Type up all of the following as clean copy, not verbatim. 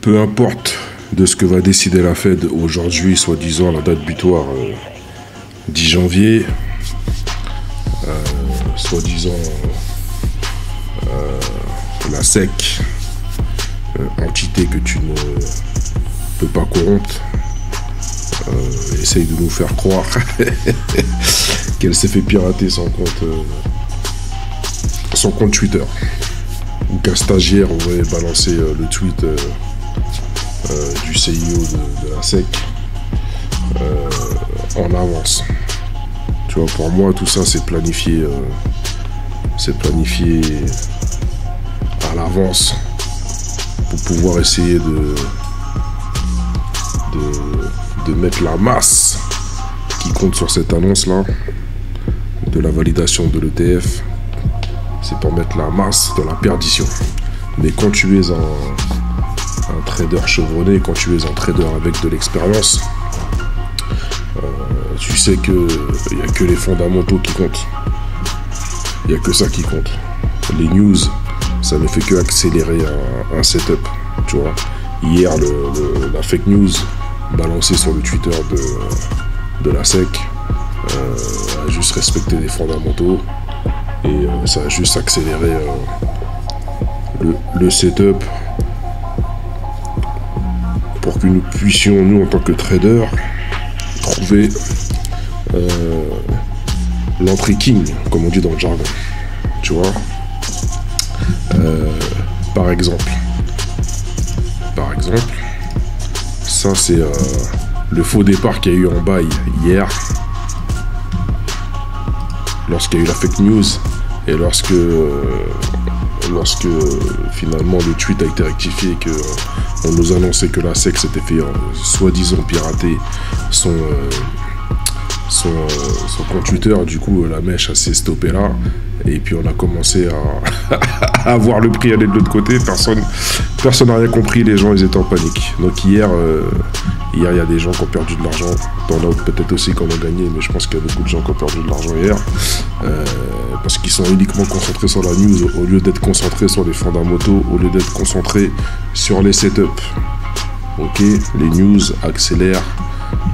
Peu importe de ce que va décider la Fed aujourd'hui, soi-disant la date butoir 10 janvier, soi-disant la SEC, entité que tu ne peux pas corrompre, essaye de nous faire croire qu'elle s'est fait pirater son compte Twitter, ou qu'un stagiaire aurait balancé le tweet du CIO de la SEC en avance. Tu vois, pour moi, tout ça, c'est planifié à l'avance pour pouvoir essayer de mettre la masse qui compte sur cette annonce-là de la validation de l'ETF. C'est pour mettre la masse dans la perdition. Mais quand tu es un trader chevronné, quand tu es un trader avec de l'expérience, tu sais qu'il n'y a que les fondamentaux qui comptent. Il n'y a que ça qui compte. Les news, ça ne fait que accélérer un setup. Tu vois. Hier, la fake news balancée sur le Twitter de la SEC a juste respecté les fondamentaux et ça a juste accéléré le setup pour que nous puissions, nous en tant que traders, trouver l'entrée king, comme on dit dans le jargon. Tu vois, par exemple, ça c'est le faux départ qu'il y a eu en bail hier, lorsqu'il y a eu la fake news et lorsque finalement le tweet a été rectifié, que on nous annonçait que la SEC s'était fait soi-disant pirater son compte Twitter. Du coup, la mèche s'est stoppée là. Et puis on a commencé à voir le prix aller de l'autre côté. Personne n'a rien compris, les gens ils étaient en panique. Donc hier il y a des gens qui ont perdu de l'argent. T'en as peut-être aussi qui en ont gagné, mais je pense qu'il y a beaucoup de gens qui ont perdu de l'argent hier. Parce qu'ils sont uniquement concentrés sur la news au lieu d'être concentrés sur les fondamentaux, au lieu d'être concentrés sur les setups. Ok, les news accélèrent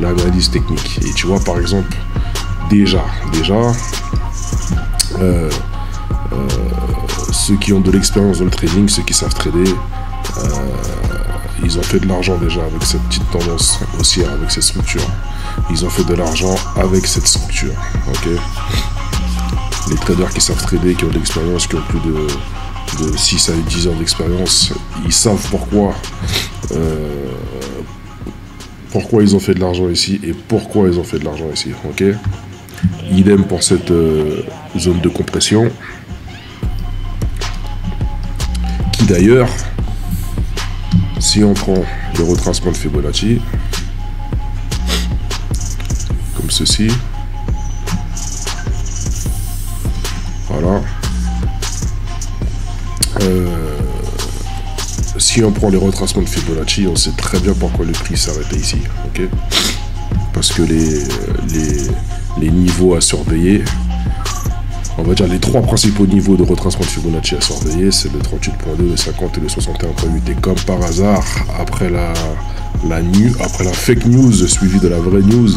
l'analyse technique. Et tu vois, par exemple, déjà ceux qui ont de l'expérience dans le trading, ceux qui savent trader, ils ont fait de l'argent déjà avec cette petite tendance haussière, avec cette structure. Ils ont fait de l'argent avec cette structure. Ok. Les traders qui savent trader, qui ont de l'expérience, qui ont plus de 6 à 10 ans d'expérience, ils savent pourquoi ils ont fait de l'argent ici et pourquoi ils ont fait de l'argent ici. Ok. Idem pour cette zone de compression, qui d'ailleurs, si on prend le retracement de Fibonacci, comme ceci, voilà, si on prend les retracements de Fibonacci, on sait très bien pourquoi le prix s'est arrêté ici, ok, parce que les niveaux à surveiller, on va dire les trois principaux niveaux de retracement de Fibonacci à surveiller, c'est le 38.2, le 50 et le 61.8. Et comme par hasard, après la fake news suivie de la vraie news,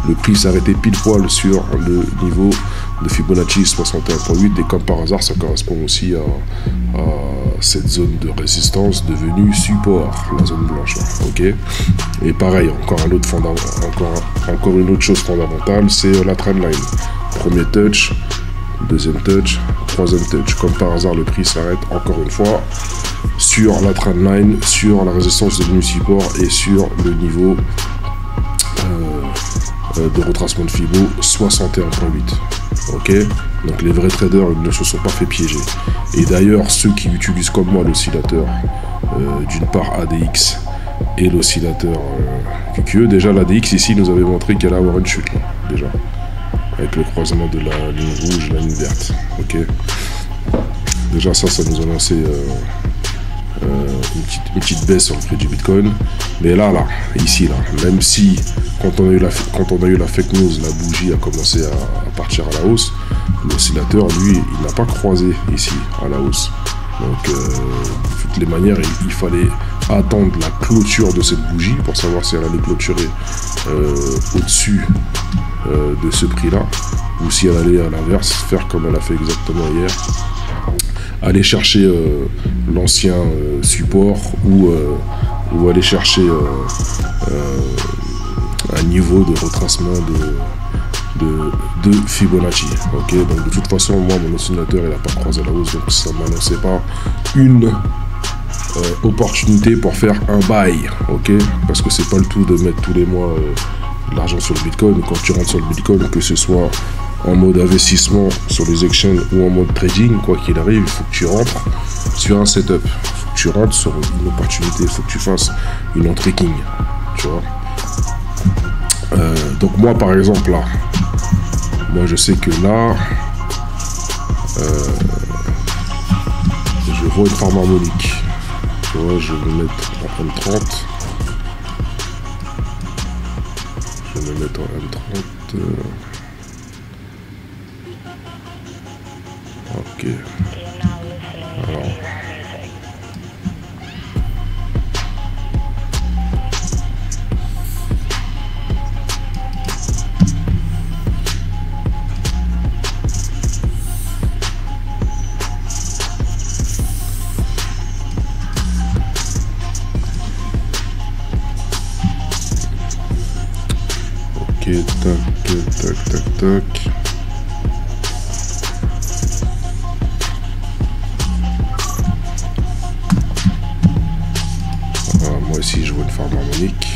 le prix s'est arrêté pile poil sur le niveau de Fibonacci 61.8. Et comme par hasard, ça correspond aussi à cette zone de résistance devenue support, la zone blanche. Ok. Et pareil, encore une autre chose fondamentale, c'est la trendline. Premier touch, deuxième touch, troisième touch. Comme par hasard, le prix s'arrête encore une fois sur la trendline, sur la résistance devenue support et sur le niveau de retracement de Fibo 61.8. Ok, donc les vrais traders ne se sont pas fait piéger. Et d'ailleurs, ceux qui utilisent comme moi l'oscillateur, d'une part ADX et l'oscillateur QQE, déjà l'ADX ici nous avait montré qu'elle allait avoir une chute là, déjà, avec le croisement de la ligne rouge et la ligne verte. Ok, déjà ça nous a lancé une petite baisse sur le prix du Bitcoin. Mais là, ici, même si quand on a eu la fake news, la bougie a commencé à partir à la hausse, l'oscillateur, lui, il n'a pas croisé ici à la hausse. Donc, de toutes les manières, il fallait attendre la clôture de cette bougie pour savoir si elle allait clôturer au-dessus de ce prix-là, ou si elle allait à l'inverse faire comme elle a fait exactement hier, aller chercher l'ancien support ou aller chercher un niveau de retracement de Fibonacci. Ok, donc de toute façon, moi mon oscillateur il n'a pas croisé la hausse, donc ça m'annonçait pas une opportunité pour faire un buy. Ok, parce que c'est pas le tout de mettre tous les mois de l'argent sur le Bitcoin. Quand tu rentres sur le Bitcoin, que ce soit en mode investissement sur les exchanges ou en mode trading, quoi qu'il arrive, il faut que tu rentres sur un setup, il faut que tu rentres sur une opportunité, il faut que tu fasses une entrée king, tu vois. Donc moi par exemple là, moi je sais que là je vois une forme harmonique, tu vois, je vais me mettre en M30, je vais me mettre en M30, ok, alors tac. Voilà, moi aussi je vois une forme harmonique.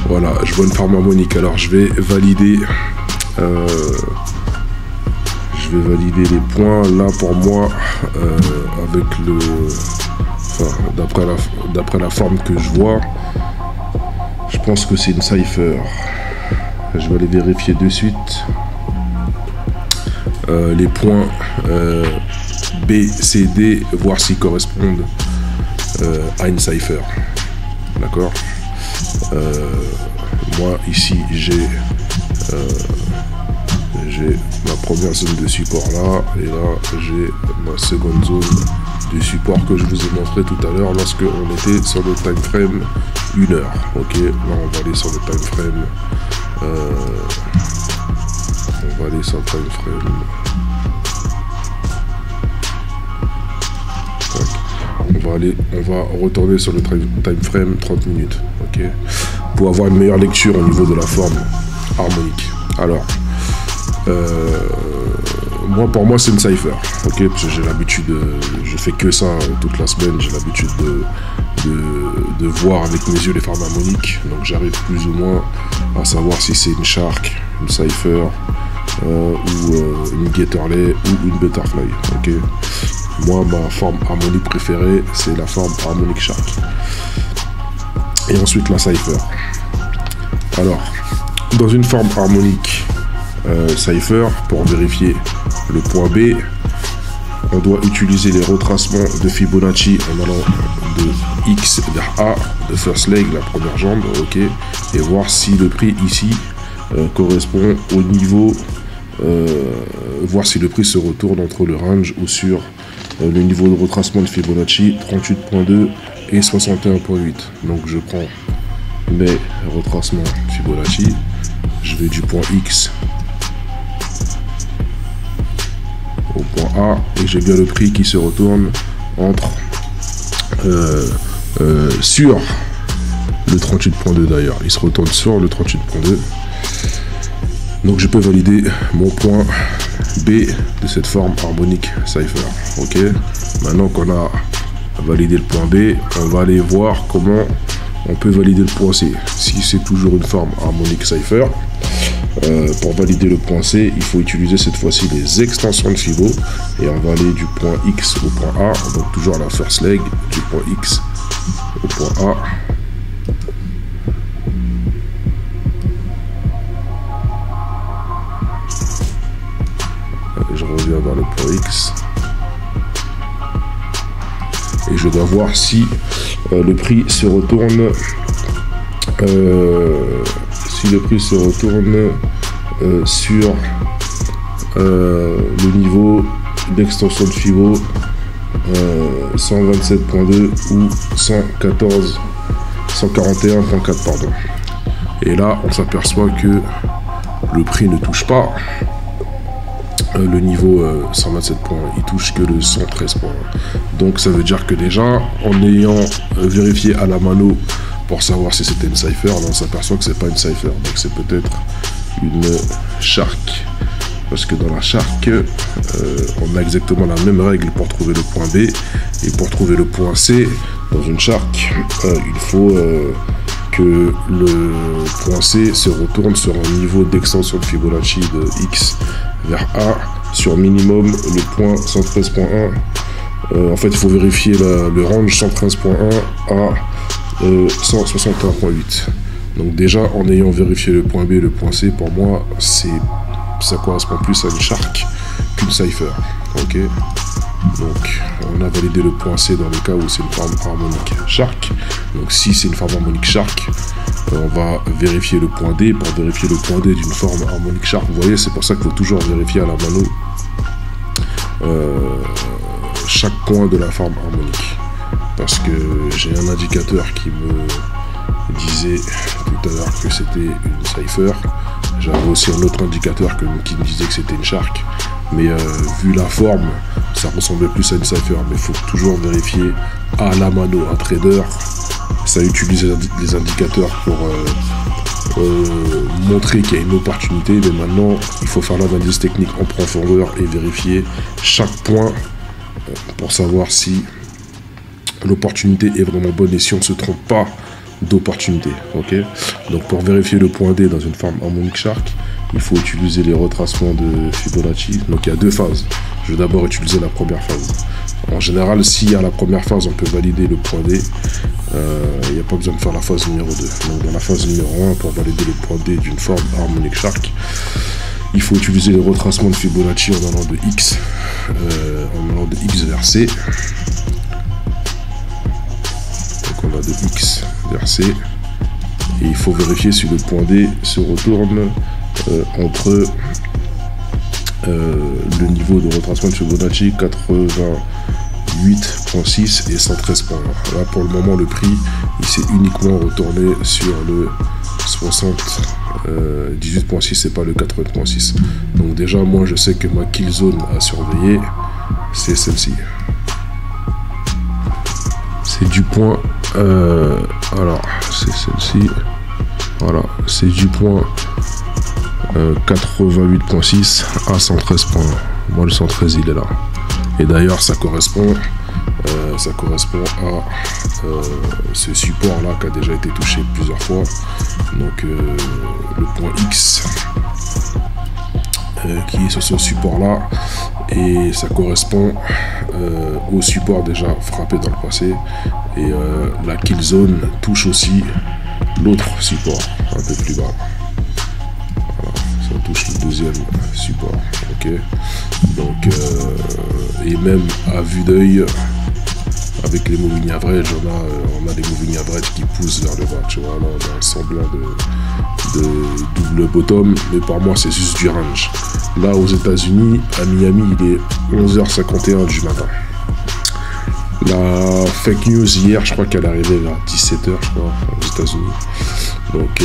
Voilà, je vois une forme harmonique. Alors je vais valider les points là pour moi avec le, enfin, d'après la forme que je vois, je pense que c'est une cipher. Je vais aller vérifier de suite les points B, C, D, voir s'ils correspondent à une cipher. D'accord. Moi ici j'ai ma première zone de support là, et là j'ai ma seconde zone de support que je vous ai montré tout à l'heure lorsque on était sur le time frame 1 heure. Ok, là on va aller sur le time frame on va retourner sur le time frame 30 minutes, ok, pour avoir une meilleure lecture au niveau de la forme harmonique. Alors, pour moi c'est une cipher, ok, parce que j'ai l'habitude, je fais que ça toute la semaine, j'ai l'habitude de voir avec mes yeux les formes harmoniques, donc j'arrive plus ou moins à savoir si c'est une shark, une cipher, ou une Getterley ou une butterfly, ok. Moi, ma forme harmonique préférée, c'est la forme harmonique shark. Et ensuite la cipher. Alors, dans une forme harmonique cipher, pour vérifier le point B, on doit utiliser les retracements de Fibonacci en allant de X vers A, de first leg, la première jambe, ok, et voir si le prix ici correspond au niveau, voir si le prix se retourne entre le range ou sur le niveau de retracement de Fibonacci 38.2 et 61.8. Donc je prends mes retracements Fibonacci, je vais du point X au point A et j'ai bien le prix qui se retourne entre sur le 38.2 d'ailleurs, il se retourne sur le 38.2. Donc je peux valider mon point B de cette forme harmonique cipher. Ok, maintenant qu'on a validé le point B, on va aller voir comment on peut valider le point C. Si c'est toujours une forme harmonique cipher, pour valider le point C, il faut utiliser cette fois-ci les extensions de Fibo et on va aller du point X au point A, donc toujours la first leg, du point X au point A. Je reviens vers le point X et je dois voir si le prix se retourne sur le niveau d'extension de Fibo 127.2 ou 141.4 pardon. Et là on s'aperçoit que le prix ne touche pas le niveau 127 points, il touche que le 113 points. Donc ça veut dire que déjà, en ayant vérifié à la mano pour savoir si c'était une cipher, là on s'aperçoit que c'est pas une cipher, donc c'est peut-être une shark. Parce que dans la shark, on a exactement la même règle pour trouver le point B, et pour trouver le point C, dans une shark, il faut que le point C se retourne sur un niveau d'extension de Fibonacci de X vers A sur minimum le point 113.1. En fait, il faut vérifier le range 113.1 à 161.8. Donc déjà, en ayant vérifié le point B et le point C, pour moi, ça correspond plus à une shark qu'une cipher. Ok. Donc, on a validé le point C dans le cas où c'est une forme harmonique shark. Donc, si c'est une forme harmonique shark, on va vérifier le point D pour vérifier le point D d'une forme harmonique shark. Vous voyez, c'est pour ça qu'il faut toujours vérifier à la mano chaque point de la forme harmonique. Parce que j'ai un indicateur qui me disait tout à l'heure que c'était une cipher. J'avais aussi un autre indicateur qui me disait que c'était une shark. Mais vu la forme, ça ressemblait plus à une cipher. Mais il faut toujours vérifier à la mano. Un trader, ça utilise les indicateurs pour montrer qu'il y a une opportunité. Mais maintenant, il faut faire l'analyse technique en profondeur et vérifier chaque point pour savoir si l'opportunité est vraiment bonne et si on ne se trompe pas d'opportunité. Ok. Donc pour vérifier le point D dans une forme harmonique shark, il faut utiliser les retracements de Fibonacci. Donc il y a deux phases. Je vais d'abord utiliser la première phase. En général, si à la première phase on peut valider le point D, il n'y a pas besoin de faire la phase numéro 2. Donc dans la phase numéro 1, pour valider le point D d'une forme harmonique shark, il faut utiliser les retracements de Fibonacci en allant de X vers C. Donc on va de X vers C. Et il faut vérifier si le point D se retourne entre le niveau de retracement de Fibonacci 88.6 et 113.1. Là pour le moment le prix il s'est uniquement retourné sur le 18.6 et pas le 80.6. Donc déjà moi je sais que ma kill zone à surveiller c'est celle-ci. C'est du point alors c'est celle-ci. Voilà, c'est du point 88.6 à 113.1. Moi le 113 il est là. Et d'ailleurs ça correspond à ce support là qui a déjà été touché plusieurs fois. Donc le point X qui est sur ce support là, et ça correspond au support déjà frappé dans le passé. Et la kill zone touche aussi l'autre support un peu plus bas. Voilà, ça touche le deuxième support. Ok. Donc et même à vue d'œil avec les moving average, on a des moving average qui poussent vers le bas. Tu vois, là on a un semblant de double bottom, mais par moi c'est juste du range. Là aux États-Unis, à Miami, il est 11h51 du matin. La fake news hier, je crois qu'elle est arrivée vers 17h, je crois, aux États-Unis. Donc,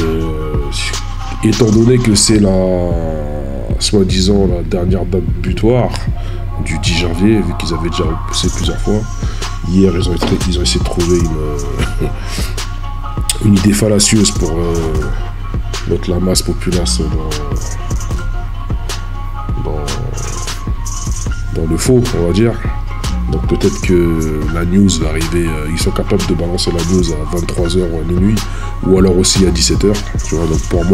étant donné que c'est soi-disant la dernière date butoir du 10 janvier, vu qu'ils avaient déjà repoussé plusieurs fois, hier ils ont essayé de trouver une idée fallacieuse pour mettre la masse populace dans le faux, on va dire. Donc peut-être que la news va arriver, ils sont capables de balancer la news à 23h ou à minuit, ou alors aussi à 17h, tu vois. Donc pour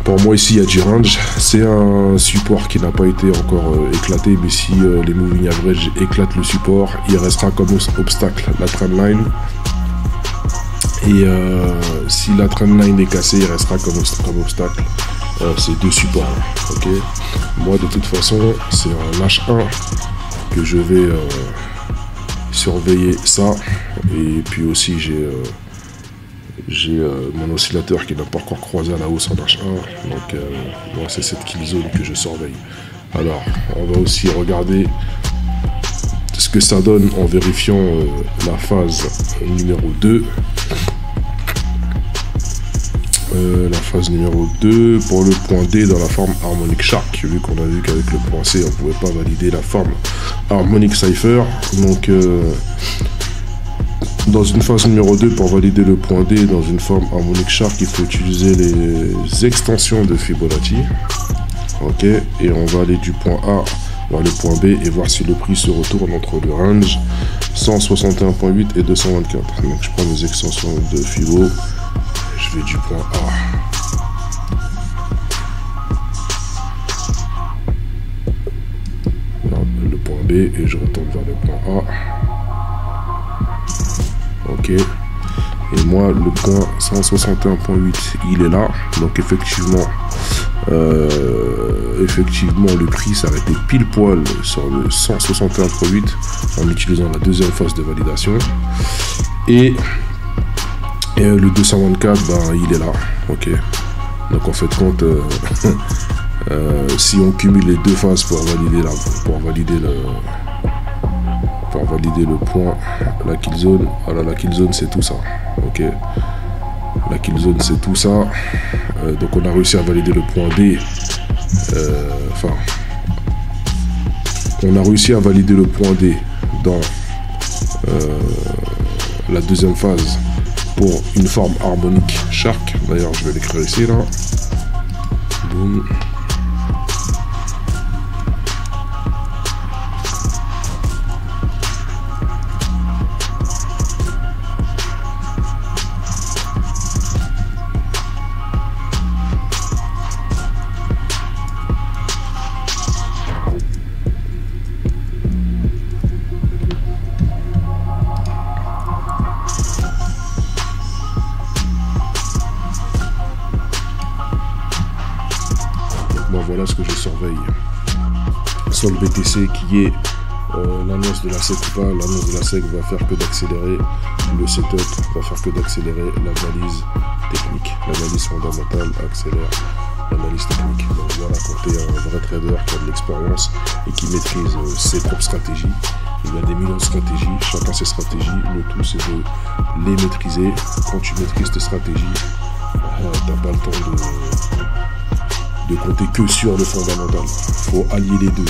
Pour moi ici il y a du range, c'est un support qui n'a pas été encore éclaté, mais si les moving average éclatent le support, il restera comme obstacle la trendline. Et si la trendline est cassée, il restera comme obstacle ces deux supports. Ok. Moi de toute façon c'est en H1 que je vais surveiller ça. Et puis aussi j'ai mon oscillateur qui n'a pas encore croisé à la hausse en H1. Donc moi c'est cette kill zone que je surveille. Alors on va aussi regarder ce que ça donne en vérifiant la phase numéro 2. La phase numéro 2 pour le point D dans la forme Harmonic Shark, vu qu'on a vu qu'avec le point C on pouvait pas valider la forme Harmonic Cipher. Donc dans une phase numéro 2, pour valider le point D dans une forme Harmonic Shark, il faut utiliser les extensions de Fibonacci. Ok, et on va aller du point A vers le point B et voir si le prix se retourne entre le range 161.8 et 224. Donc je prends mes extensions de Fibo. Je vais du point A. Là, le point B et je retourne vers le point A. Ok. Et moi, le point 161.8, il est là. Donc effectivement, le prix s'arrêtait pile poil sur le 161.8 en utilisant la deuxième phase de validation. Et le 224, ben, il est là, ok. Donc en fait, compte, si on cumule les deux phases pour valider le point, la kill zone, voilà, la kill zone c'est tout ça, ok. La kill zone c'est tout ça. Donc on a réussi à valider le point D. On a réussi à valider le point D dans la deuxième phase pour une forme Harmonic Shark. D'ailleurs, je vais l'écrire ici, là. Boum. Voilà ce que je surveille sur le BTC, qui est l'annonce de la SEC ou pas. L'annonce de la SEC va faire que d'accélérer le setup, va faire que d'accélérer l'analyse technique. L'analyse fondamentale accélère l'analyse technique. Donc voilà, quand tu es un vrai trader qui a de l'expérience et qui maîtrise ses propres stratégies, il y a des millions de stratégies, chacun ses stratégies. Le tout c'est de les maîtriser. Quand tu maîtrises tes stratégies, t'as pas le temps de compter que sur le fondamental. Il faut allier les deux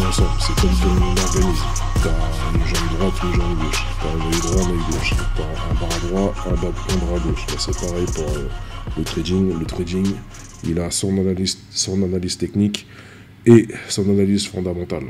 ensemble. C'est comme ton organisme. Tu as une jambe droite, une jambe gauche. Tu as un œil droit, un œil gauche. Tu as un bras droit, un bras gauche. C'est pareil pour le trading. Le trading, il a son analyse technique et son analyse fondamentale.